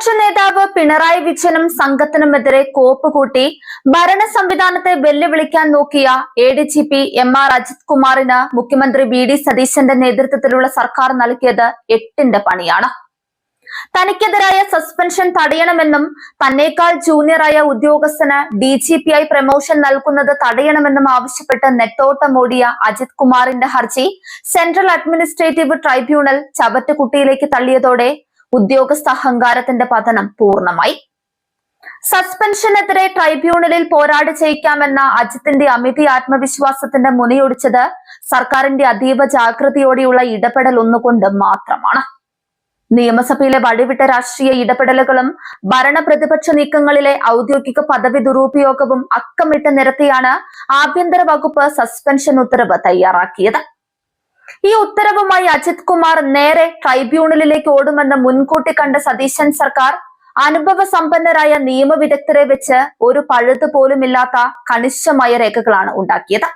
പ്രതിപക്ഷ നേതാവ് പിണറായി വിജയനും സംഘത്തിനുമെതിരെ കോപ്പുകൂട്ടി ഭരണ സംവിധാനത്തെ വെല്ലുവിളിക്കാൻ നോക്കിയ ADGP MR അജിത് കുമാറിന് മുഖ്യമന്ത്രി VD സതീശന്റെ നേതൃത്വത്തിലുള്ള സർക്കാർ നൽകിയത് 8ന്റെ പണിയാണ്. തനിക്കെതിരായ സസ്പെൻഷൻ തടയണമെന്നും തന്നേക്കാൾ ജൂനിയറായ ഉദ്യോഗസ്ഥന് DGP-ആയി പ്രമോഷൻ നൽകുന്നത് തടയണമെന്നും ആവശ്യപ്പെട്ട് നെട്ടോട്ടമോടിയ അജിത് കുമാറിന്റെ ഹർജി സെൻട്രൽ അഡ്മിനിസ്ട്രേറ്റീവ് ട്രൈബ്യൂണൽ ചവറ്റുകുട്ടിയിലേക്ക് തള്ളിയതോടെ ഉദ്യോഗസ്ഥ അഹങ്കാരത്തിന്റെ പതനം പൂർണ്ണമായി. സസ്പെൻഷനെതിരെ ട്രൈബ്യൂണലിൽ പോരാടി ജയിക്കാമെന്ന അജിത്തിന്റെ അമിത ആത്മവിശ്വാസത്തിന്റെ മുനയൊടിച്ചത് സർക്കാരിന്റെ അതീവ ജാഗ്രതയോടെയുള്ള ഇടപെടൽ ഒന്നുകൊണ്ട് മാത്രമാണ്. നിയമസഭയിലെ വഴിവിട്ട രാഷ്ട്രീയ ഇടപെടലുകളും ഭരണ പ്രതിപക്ഷ നീക്കങ്ങളിലെ ഔദ്യോഗിക പദവി ദുരുപയോഗവും അക്കമിട്ട് നിരത്തിയാണ് ആഭ്യന്തര വകുപ്പ് സസ്പെൻഷൻ ഉത്തരവ് തയ്യാറാക്കിയത്. ഈ ഉത്തരവുമായി അജിത് കുമാർ നേരെ ട്രൈബ്യൂണലിലേക്ക് ഓടുമെന്ന് മുൻകൂട്ടി കണ്ട സതീശൻ സർക്കാർ അനുഭവ സമ്പന്നരായ നിയമവിദഗ്ധരെ വെച്ച് ഒരു പഴുത് പോലുമില്ലാത്ത കണിശമായ രേഖകളാണ് ഉണ്ടാക്കിയത്.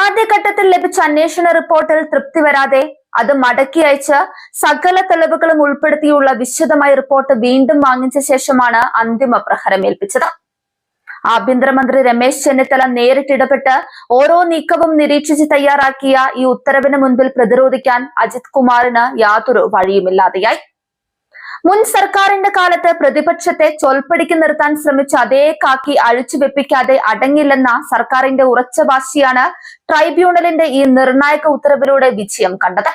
ആദ്യഘട്ടത്തിൽ ലഭിച്ച അന്വേഷണ റിപ്പോർട്ടിൽ തൃപ്തി വരാതെ അത് മടക്കി അയച്ച് സകല തെളിവുകളും ഉൾപ്പെടുത്തിയുള്ള വിശദമായ റിപ്പോർട്ട് വീണ്ടും വാങ്ങിച്ച ശേഷമാണ് അന്തിമ പ്രഹരമേൽപ്പിച്ചത്. ആഭ്യന്തരമന്ത്രി രമേശ് ചെന്നിത്തല നേരിട്ടിടപെട്ട് ഓരോ നീക്കവും നിരീക്ഷിച്ച് തയ്യാറാക്കിയ ഈ ഉത്തരവിന് മുൻപിൽ പ്രതിരോധിക്കാൻ അജിത് കുമാറിന് യാതൊരു വഴിയുമില്ലാതെയായി. മുൻ സർക്കാരിന്റെ കാലത്ത് പ്രതിപക്ഷത്തെ ചൊൽപ്പടിക്ക് നിർത്താൻ ശ്രമിച്ച അതേ കാക്കി അഴിച്ചു വെപ്പിക്കാതെ അടങ്ങില്ലെന്ന സർക്കാരിന്റെ ഉറച്ച വാശിയാണ് ട്രൈബ്യൂണലിന്റെ ഈ നിർണായക ഉത്തരവിലൂടെ വിജയം കണ്ടത്.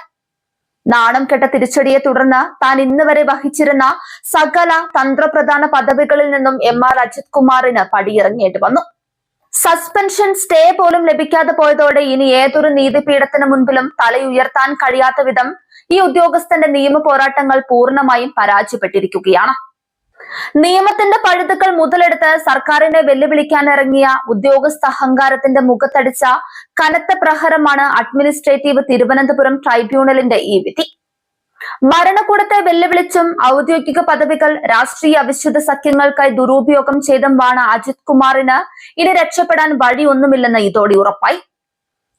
നാണം കെട്ട തിരിച്ചടിയെ തുടർന്ന് താൻ ഇന്ന് വരെ വഹിച്ചിരുന്ന സകല തന്ത്രപ്രധാന പദവികളിൽ നിന്നും MR അജിത് കുമാറിന് പടിയിറങ്ങേണ്ടി വന്നു. സസ്പെൻഷൻ സ്റ്റേ പോലും ലഭിക്കാതെ പോയതോടെ ഇനി ഏതൊരു നീതിപീഠത്തിന് മുൻപിലും തലയുയർത്താൻ കഴിയാത്ത വിധം ഈ ഉദ്യോഗസ്ഥന്റെ നിയമ പോരാട്ടങ്ങൾ പൂർണ്ണമായും പരാജയപ്പെട്ടിരിക്കുകയാണ്. നിയമത്തിന്റെ പഴുതുകൾ മുതലെടുത്ത് സർക്കാരിനെ വെല്ലുവിളിക്കാനിറങ്ങിയ ഉദ്യോഗസ്ഥ അഹങ്കാരത്തിന്റെ മുഖത്തടിച്ച കനത്ത പ്രഹരമാണ് അഡ്മിനിസ്ട്രേറ്റീവ് തിരുവനന്തപുരം ട്രൈബ്യൂണലിന്റെ ഈ വിധി. ഭരണകൂടത്തെ വെല്ലുവിളിച്ചും ഔദ്യോഗിക പദവികൾ രാഷ്ട്രീയ അവിശുദ്ധ സഖ്യങ്ങൾക്കായി ദുരുപയോഗം ചെയ്തുമാണ് അജിത് കുമാറിന് ഇനി രക്ഷപ്പെടാൻ വഴിയൊന്നുമില്ലെന്ന് ഇതോടെ ഉറപ്പായി.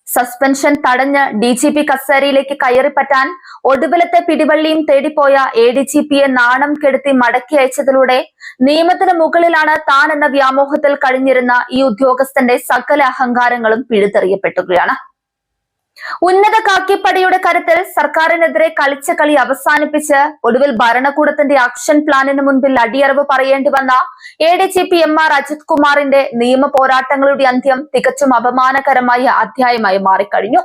സസ്പെൻഷൻ തടഞ്ഞ് DGP കസേരയിലേക്ക് കയറിപ്പറ്റാൻ ഒടുവിലത്തെ പിടിവള്ളിയും തേടിപ്പോയ ADGP-യെ നാണം കെടുത്തി മടക്കി അയച്ചതിലൂടെ നിയമത്തിന് മുകളിലാണ് താൻ എന്ന വ്യാമോഹത്തിൽ കഴിഞ്ഞിരുന്ന ഈ ഉദ്യോഗസ്ഥന്റെ സകല അഹങ്കാരങ്ങളും പിഴുതെറിയപ്പെട്ടുകയാണ്. ഉന്നത കാക്കിപ്പടയുടെ കരുത്തിൽ സർക്കാരിനെതിരെ കളിച്ച കളി അവസാനിപ്പിച്ച് ഒടുവിൽ ഭരണകൂടത്തിന്റെ ആക്ഷൻ പ്ലാനിന് മുൻപിൽ അടിയറവ് പറയേണ്ടി വന്ന ADGP MR അജിത് കുമാറിന്റെ നിയമ പോരാട്ടങ്ങളുടെ അന്ത്യം തികച്ചും അപമാനകരമായ അധ്യായമായി മാറിക്കഴിഞ്ഞു.